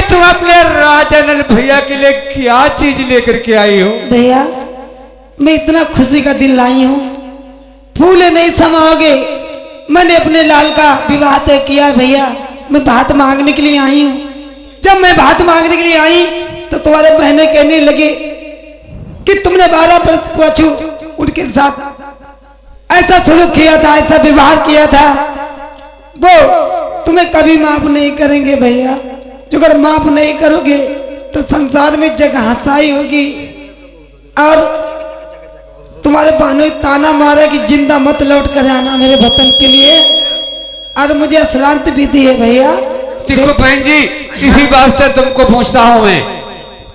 भाई तुम अपने राजा नल भैया के लिए क्या चीज लेकर के आई हो? भैया मैं इतना खुशी का दिन लाई हूँ, फूल नहीं समाओगे। मैंने अपने लाल का विवाह तय किया भैया। मैं बात मांगने के लिए आई हूँ। जब मैं बात मांगने के लिए आई तो तुम्हारे बहनें कहने लगे कि तुमने 12 वर्ष पूछू उनके साथ ऐसा सलूक किया था, ऐसा व्यवहार किया था, वो तुम्हें कभी माफ नहीं करेंगे भैया। जो अगर माफ नहीं करोगे तो संसार में जगहसाई होगी और तुम्हारे बहनों ताना मारा कि जिंदा मत लौट कर आना मेरे वतन के लिए। और मुझे असलांत भी दी है भैया। देखो बहन जी, इसी वास्ते तुमको पूछता हूँ मैं,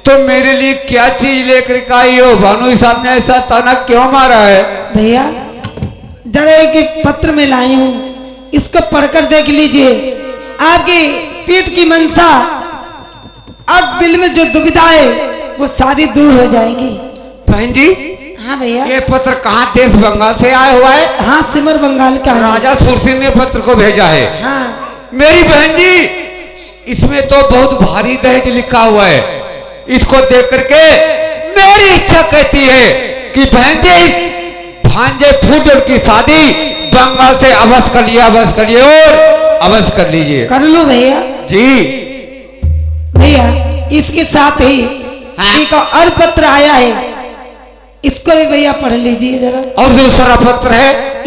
तुम मेरे लिए क्या चीज लेकर के आई हो? भानु साहब ने ऐसा ताना क्यों मारा है? भैया जरा एक पत्र में लाई हूँ, इसको पढ़कर देख लीजिए। आपकी पीठ की मनसा और दिल में जो दुविधा है वो सारी दूर हो जाएगी। बहन जी हाँ भैया। ये पत्र कहाँ देश बंगाल से आया हुआ है? हाँ सिमर बंगाल का है। राजा सुरसिंह ने पत्र को भेजा है। हाँ मेरी बहन जी, इसमें तो बहुत भारी दहेज लिखा हुआ है। इसको देख करके मेरी इच्छा कहती है कि बहन जी भांजे फूटल की शादी बंगाल से अवश्य करिए, अवश्य करिए और अवश्य कर लीजिए। कर लो भैया। जी भैया इसके साथ ही एक और पत्र आया है, इसको भी भैया पढ़ लीजिए जरा। और दूसरा पत्र है,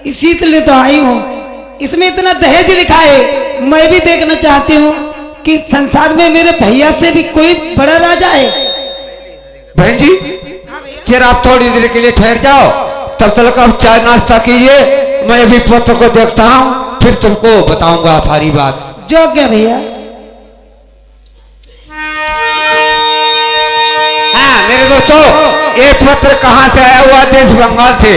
इसी लिए तो आई हूँ। इसमें इतना दहेज लिखा है, मैं भी देखना चाहती हूँ कि संसार में मेरे भैया से भी कोई बड़ा राजा है। बहन जी जरा आप थोड़ी देर के लिए ठहर जाओ, तब तक आप चाय नाश्ता कीजिए। मैं अभी पत्र को देखता हूँ, फिर तुमको बताऊंगा सारी बात। जो क्या भैया। हाँ मेरे दोस्तों, ये पत्र कहाँ से आया हुआ? देश बंगाल से,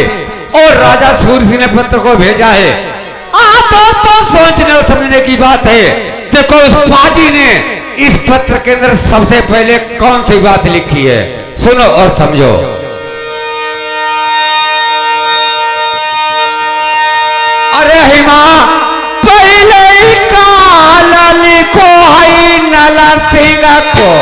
और राजा सूर्य ने पत्र को भेजा है। तो सोचने और समझने की बात है। देखो उस पाजी ने इस पत्र के अंदर सबसे पहले कौन सी बात लिखी है, सुनो और समझो। अरे हिमा पहले ही काला लिखो है नला सिंह को,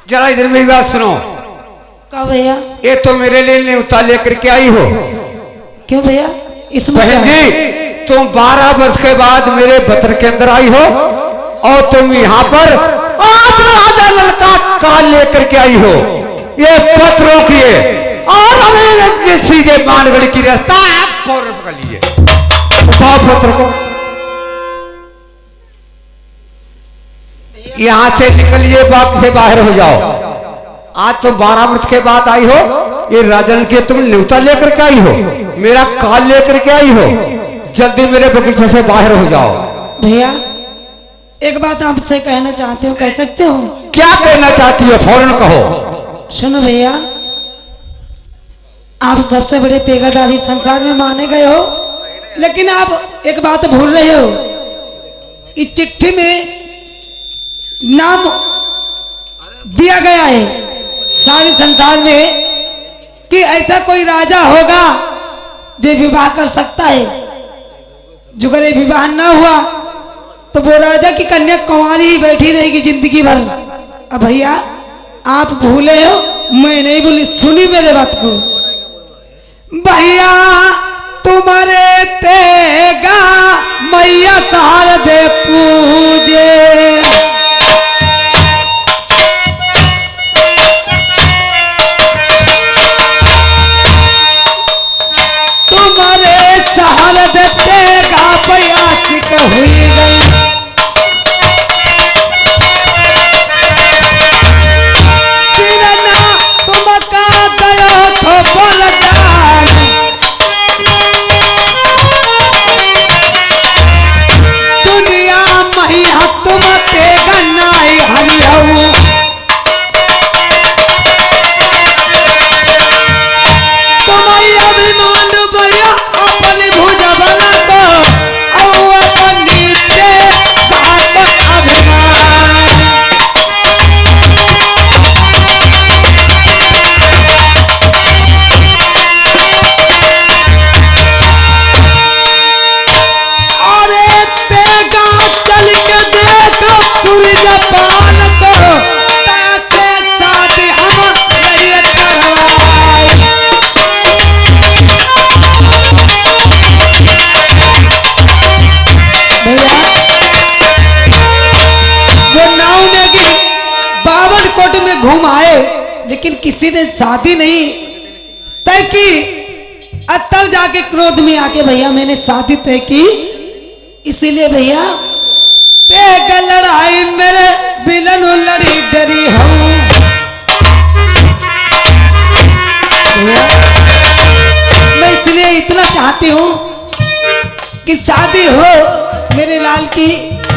जरा इधर मेरी बात सुनो। क्या भैया? ये तो मेरे लिए न्योता लेकर के आई हो। क्यों भैया? इसमें बहन जी तुम 12 वर्ष के बाद मेरे वतन के अंदर आई हो और तुम यहाँ पर आज राजा लड़का काल लेकर के आई हो। ये पत्र रोकिए, और हमें सीधे मानगढ़ की रास्ता फौरन पकड़ लिए। उठाओ पुत्र को, यहां से निकलिए, बाप से बाहर हो जाओ। आज तो 12 वर्ष के बाद आई हो, ये राजन के तुम न्योता लेकर के आई हो, मेरा काल लेकर के आई हो, जल्दी मेरे बगीचे से बाहर हो जाओ। भैया एक बात आपसे कहना चाहते हो, कह सकते हो? क्या कहना चाहती हो, फौरन कहो। सुनो भैया, आप सबसे बड़े तेगादारी संसार में माने गए हो, लेकिन आप एक बात भूल रहे हो। इस चिट्ठी में नाम दिया गया है सारे संसार में कि ऐसा कोई राजा होगा जो विवाह कर सकता है। जो अगर ये विवाह ना हुआ तो वो राजा की कन्या कुंवारी ही बैठी रहेगी जिंदगी भर। अब भैया आप भूले हो, मैं नहीं भूली, सुनी मेरे बात को। भैया तुम्हारे तेगा मैया तार दे पूजे, तुम्हारे सहार देगा बयासिक हुई गई। किरणा तुमका गया तो बलदान, दुनिया मैया तुम तेगा नाई हरिहू। अपनी भुज बला को अपनी अभिमान, अरे तेगा चल के देखो पूरी जापान को, कैसे शादी हम नहीं करवाए। वो नाव नेगी 52 कोट में घूम आए, लेकिन किसी ने शादी नहीं तय की। तब जाके क्रोध में आके भैया मैंने शादी तय की। इसीलिए भैया एक लड़ाई मेरे बिलन लड़ी डरी हूँ। मैं इसलिए इतना चाहती हूँ कि शादी हो मेरे लाल की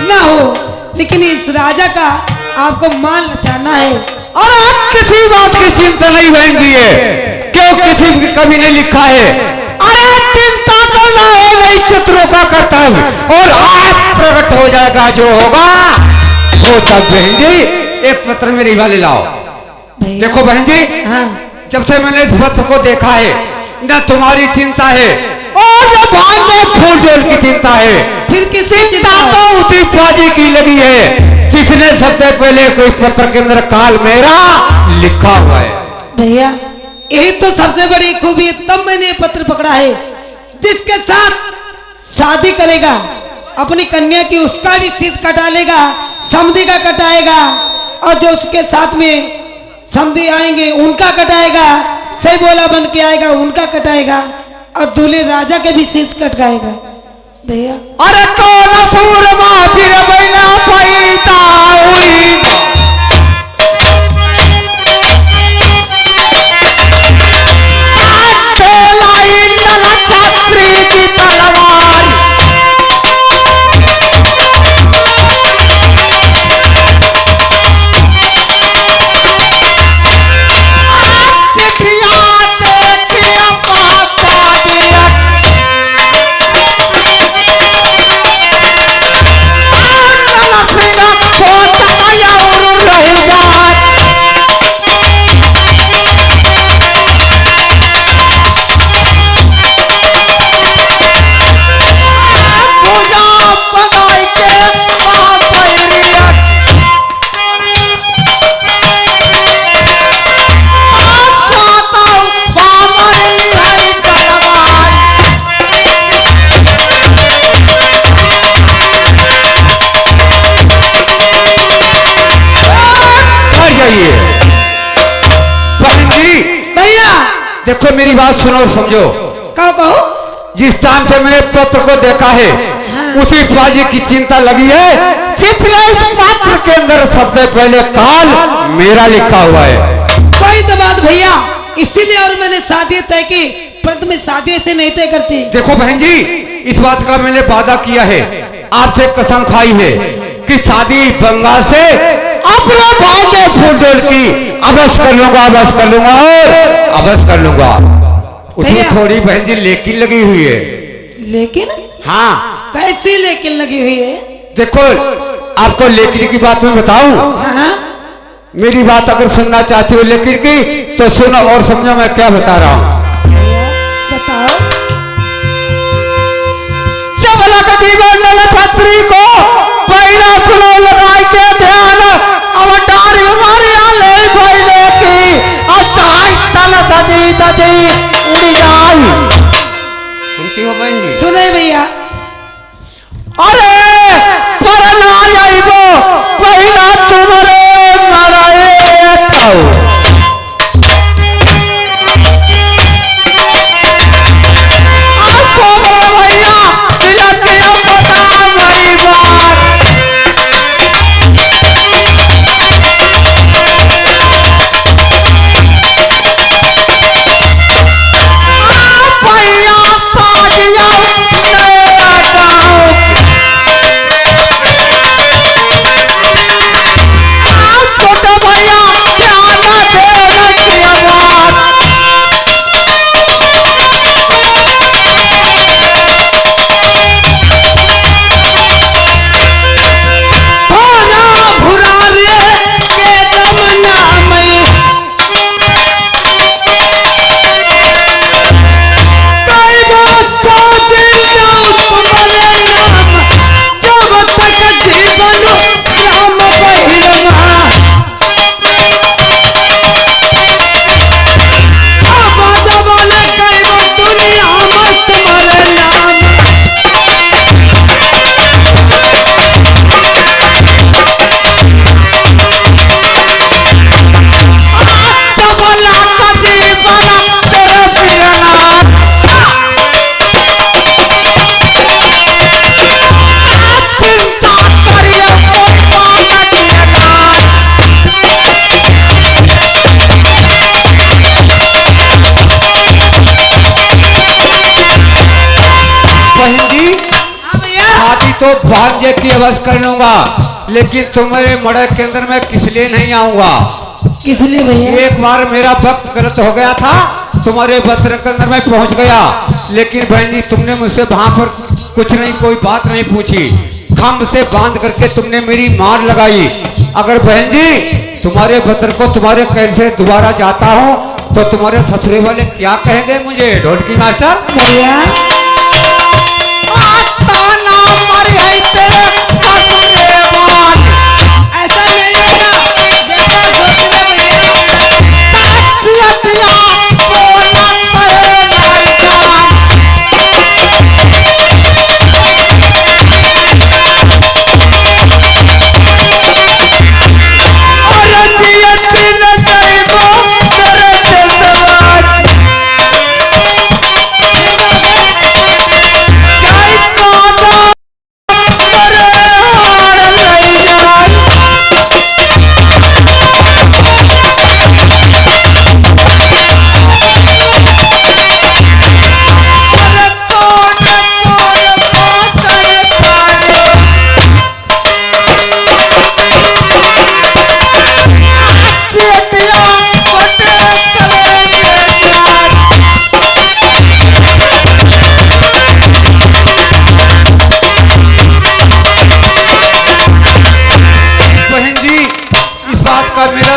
ना हो, लेकिन इस राजा का आपको मान लचाना है। और आप किसी बात की चिंता नहीं बहनगी है, क्यों किसी की कमी नहीं लिखा है। अरे चिंता करना है वही चतुरों का कर्तव्य, और आज प्रकट हो जाएगा जो होगा वो तब। बहन जी एक पत्र मेरे वाले लाओ। देखो बहन जी, हाँ। जब से मैंने इस पत्र को देखा है, न तुम्हारी चिंता है और न भाग फूल डोल की चिंता है, फिर किसी चिंता तो उसी बाजी की लगी है जिसने सबसे पहले कोई पत्र के अंदर काल मेरा लिखा हुआ है। भैया यही तो सबसे बड़ी खूबी है, तब मैंने ये पत्र पकड़ा है। जिसके साथ शादी करेगा अपनी कन्या की, उसका भी शीश कटा लेगा, समधी का कटाएगा, और जो उसके साथ में समधी आएंगे उनका कटाएगा, सही बोला बन के आएगा उनका कटाएगा, और दूल्हे राजा के भी शीश कटवाएगा। भैया अरे कौन सूरमा फिर बैला पैदा हुई, छत्री की तलवार, देखो मेरी बात सुनो और समझो। कहो जिस टाइम से मैंने पत्र को देखा है, हाँ। उसी बाजी की चिंता लगी है। जितने पत्र के अंदर सबसे पहले काल मेरा लिखा हुआ है। कोई तो बात भैया, इसीलिए और मैंने शादी तय की, परंतु मैं शादी ऐसे नहीं तय करती। देखो बहन जी, इस बात का मैंने वादा किया है, आपसे कसम खाई है कि शादी बंगाल से अपने भाव के फूल की अवश्य कर लूंगा, अवश्य कर लूंगा और अवश्य कर लूंगा। उसमें थोड़ी बहन जी लेकिन लगी हुई है। लेकिन? हाँ। कैसी लेकिन लगी हुई है? देखो आपको लेकिन की बात मैं बताऊं। हाँ? मेरी बात अगर सुनना चाहती हो लेकिन की, तो सुनो और समझो मैं क्या बता रहा हूं। बताओ। चबलक जीवन छत्री को पहला सुनो लगाई के ध्यान, अवतार बीमारियां ले पहले की अचाई तन दजी दजी उड़ी जाई। सुनती हो बहन जी? सुने भैया। अरे पर ना आइबो पहला तुम्हारे मराए तो तो भांजे की अवश्य कर लूंगा, लेकिन तुम्हारे मड़े के अंदर मैं किस लिए नहीं आऊंगा? किस लिए भैया? एक बार मेरा वक्त गलत हो गया था, तुम्हारे बसर के अंदर मैं पहुंच गया, लेकिन बहन जी तुमने मुझसे वहां पर कुछ नहीं, कोई बात नहीं पूछी, खम्भ से बांध करके तुमने मेरी मार लगाई। अगर बहन जी तुम्हारे बसर को तुम्हारे कहने से दोबारा जाता हूँ तो तुम्हारे ससुरे वाले क्या कहेंगे मुझे? ढोलकी मास्टर भैया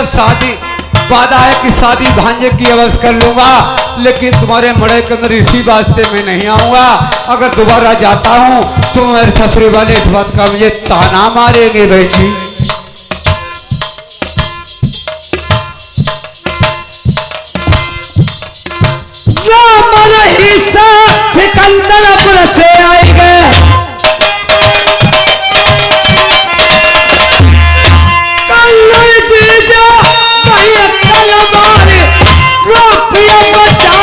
शादी वादा है कि शादी भांजे की अवश्य कर लूंगा, लेकिन तुम्हारे मड़े के अंदर इसी वास्ते मैं नहीं आऊंगा। अगर दोबारा जाता हूं तो मेरे ससुरे वाले इस बात का मुझे ताना मारेंगे। बेटी जो मेरा हिस्सा सिकंदरपुर से आएगा, जीजा कल बार रोटियां बचा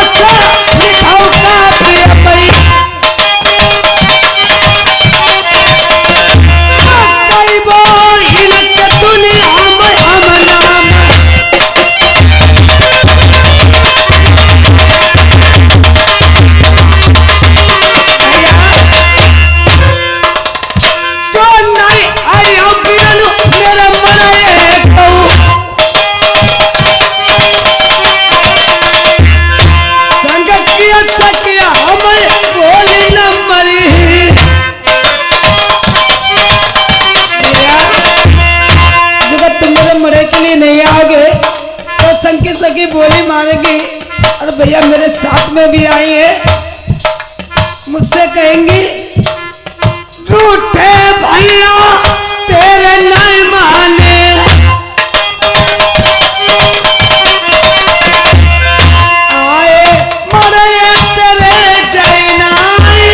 कहेंगी, और भैया मेरे साथ में भी आई है, मुझसे कहेंगी रूठे भैया तेरे नहीं माने, आए मरे तेरे जैनाई,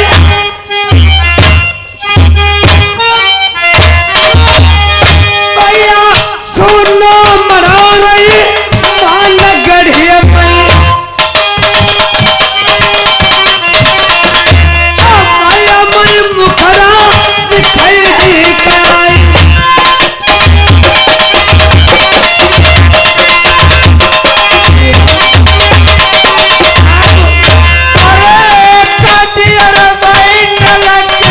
भैया सुनो मरा रही मान गढ़िया मई, भैया मई मुखरा मिठाई जी काई, अरे कटियर बैठ लगे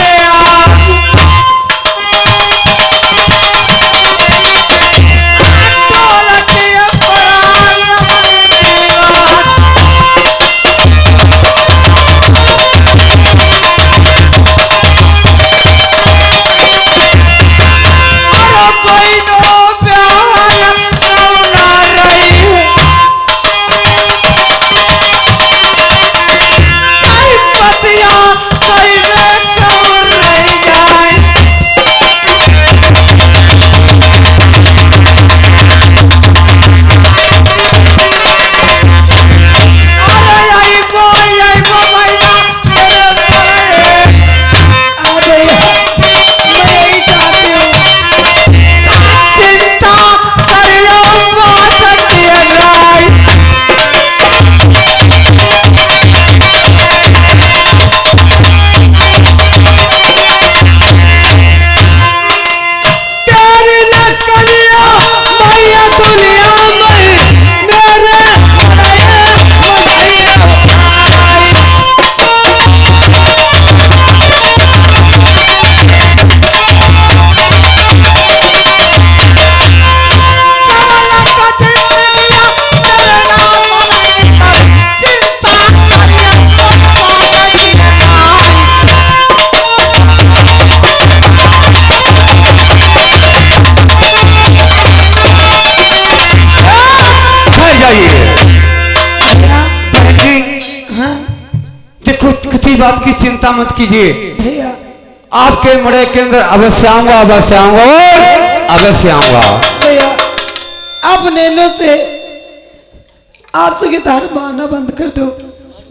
किसी बात की चिंता मत कीजिए, भैया आपके मड़े के अंदर अवश्य आऊंगा, अवश्य आऊंगा और अवश्य आऊंगा। भैया अब नैनो से आंसू की धार बहाना बंद कर दो।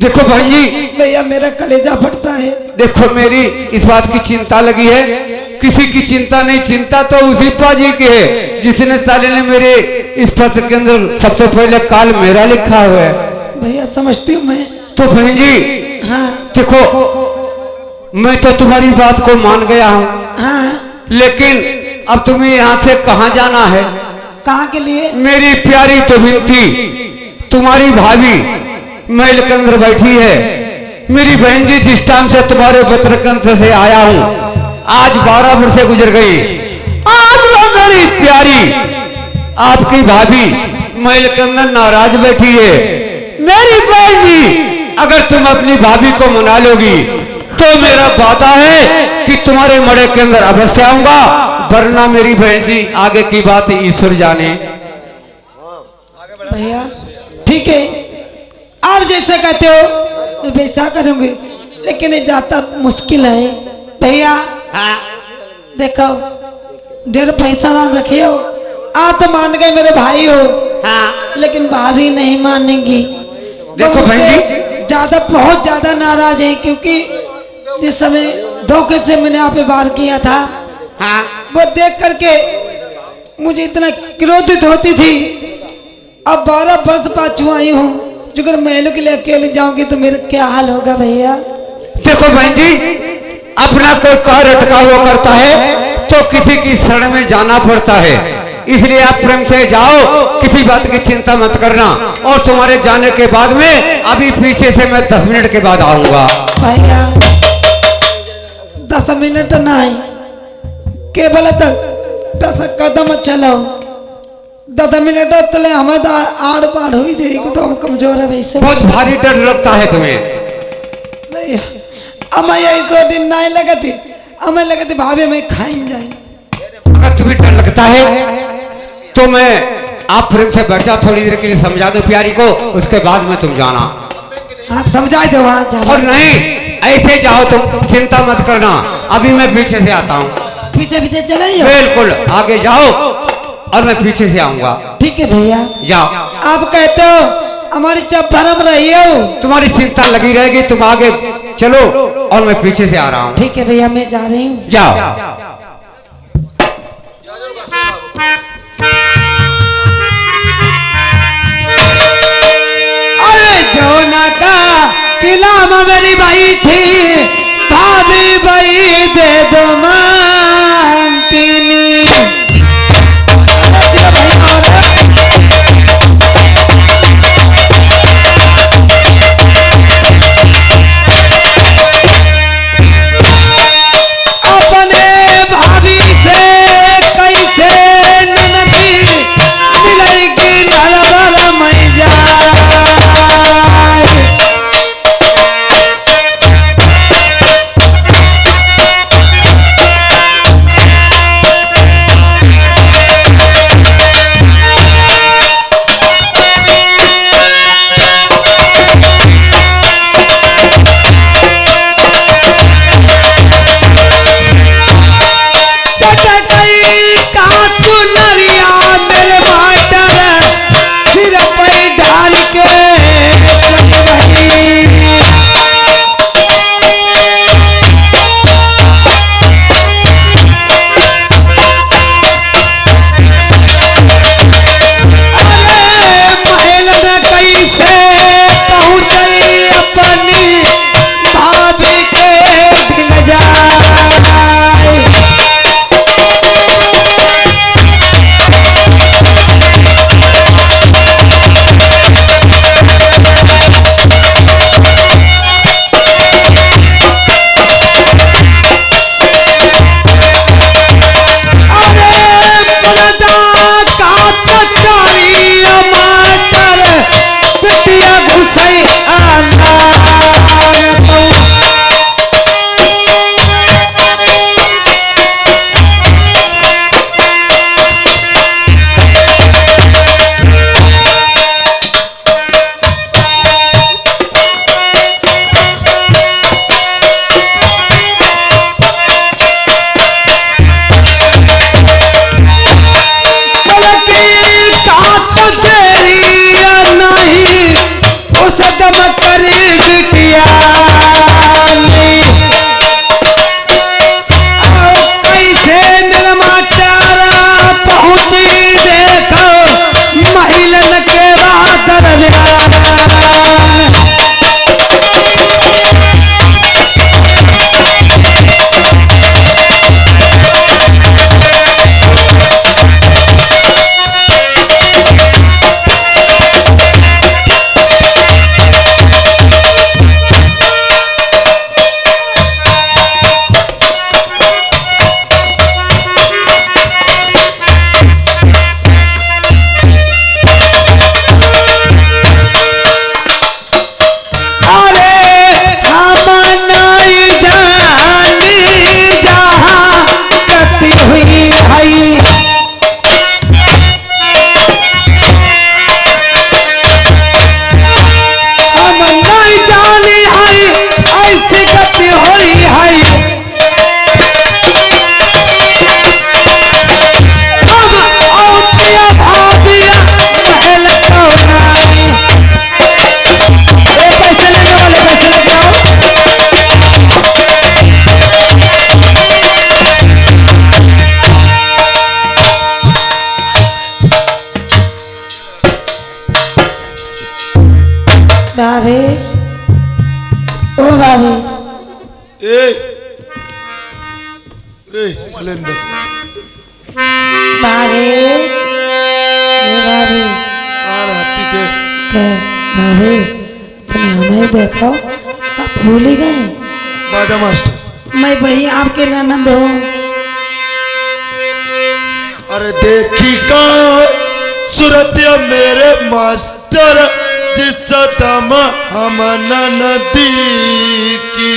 देखो बहन जी, भैया मेरा कलेजा फटता है। देखो मेरी इस बात की चिंता लगी है, किसी की चिंता नहीं, चिंता तो उसी पाजी की है जिसने साले ने मेरे इस पत्र के अंदर सबसे पहले काल मेरा लिखा हुआ है। भैया समझती हूँ मैं। तो बहन जी हाँ देखो, मैं तो तुम्हारी बात को मान गया हूँ, हाँ, लेकिन अब तुम्हें यहाँ से कहाँ जाना है? कहाँ के लिए? मेरी प्यारी दुभिंती तुम्हारी भाभी महल के अंदर बैठी है। मेरी बहन जी जिस टाइम से तुम्हारे पत्रकंत से आया हूँ, आज 12 वर्ष गुजर गई। आज वो मेरी प्यारी आपकी भाभी महल के अंदर नाराज बैठी है। मेरी बहन जी अगर तुम अपनी भाभी को मना लोगी तो मेरा वादा है कि तुम्हारे मड़े के अंदर अवश्य आऊंगा, वरना मेरी बहन जी आगे की बात ईश्वर जाने। भैया ठीक है, आप जैसे कहते हो मैं वैसा करूंगी, लेकिन ये जाता मुश्किल है भैया। हाँ। देखो ढेर पैसा ना रखियो, आप तो मान गए मेरे भाई हो, हाँ। लेकिन भाभी नहीं मानेंगी। देखो बहन जी, ज्यादा बहुत ज्यादा नाराज है, क्योंकि जिस समय धोखे से मैंने आप पे वार किया था, हाँ। वो देख करके मुझे इतना क्रोधित होती थी। अब 12 वर्ष पाछू आई हूँ, अगर महलों के लिए अकेले जाऊंगी तो मेरा क्या हाल होगा भैया? देखो बहन जी, अपना कोई कार्य अटका हुआ करता है तो किसी की शरण में जाना पड़ता है, इसलिए आप प्रेम से जाओ, किसी बात की चिंता मत करना। और तुम्हारे जाने के बाद में अभी पीछे से मैं 10 मिनट के बाद आऊंगा। भैया 10 मिनट नहीं, केवल 10 कदम चलो, 10 मिनट तले हमें तो आड़ पाड़ हो जाएगी, तो हम कमजोर है वैसे। बहुत भारी डर लगता है तुम्हें? नहीं, हमें यही दिन नहीं लगती, हमें लगती भाभी में खाइन जाए। अगर तुम्हें डर लगता है तो मैं आप प्रेम से बैठ जाओ, थोड़ी देर के लिए समझा दो प्यारी को, उसके बाद में तुम जाना। हाँ समझा दो वहाँ और नहीं ऐसे जाओ तुम, चिंता मत करना, अभी मैं पीछे से आता हूँ। पीछे पीछे चले बिल्कुल आगे जाओ और मैं पीछे से आऊंगा। ठीक है भैया। जाओ। आप कहते हो हमारी चप भरम रही हो, तुम्हारी चिंता लगी रहेगी, तुम आगे चलो और मैं पीछे से आ रहा हूँ। ठीक है भैया मैं जा रही हूँ। जाओ। जोना का किला में मेरी भाई थी, भाभी भाई दे दो मानतीनी। अपने भाभी से कैसे ननदी मिलेगी, नलवाला मैं जा भाभी, ओ भाभी, ए सिलेंडर भाभी, ए भाभी, भाभी तुम हमें देखो आप भूल ही गए। बाजा मास्टर, मैं वही आपके ननद हूँ। अरे देखी का सूरत मेरे मास्टर, जिस दम हम नदी की।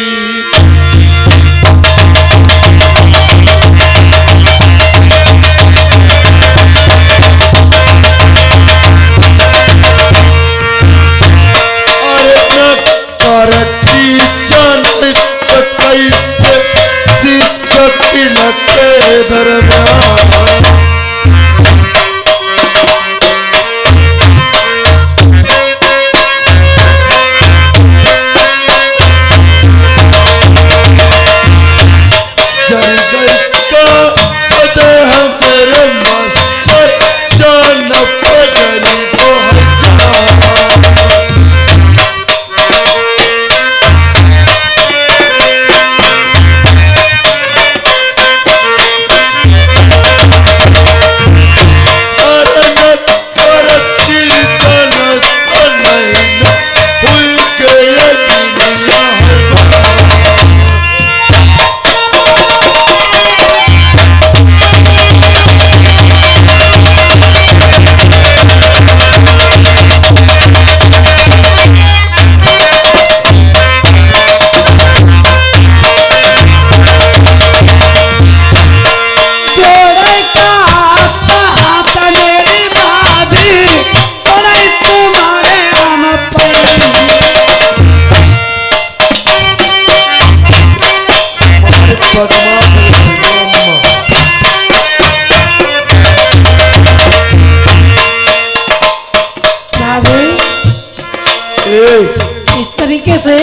कैसे? इस तरीके से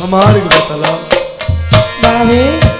हमारे को बतला। बाबे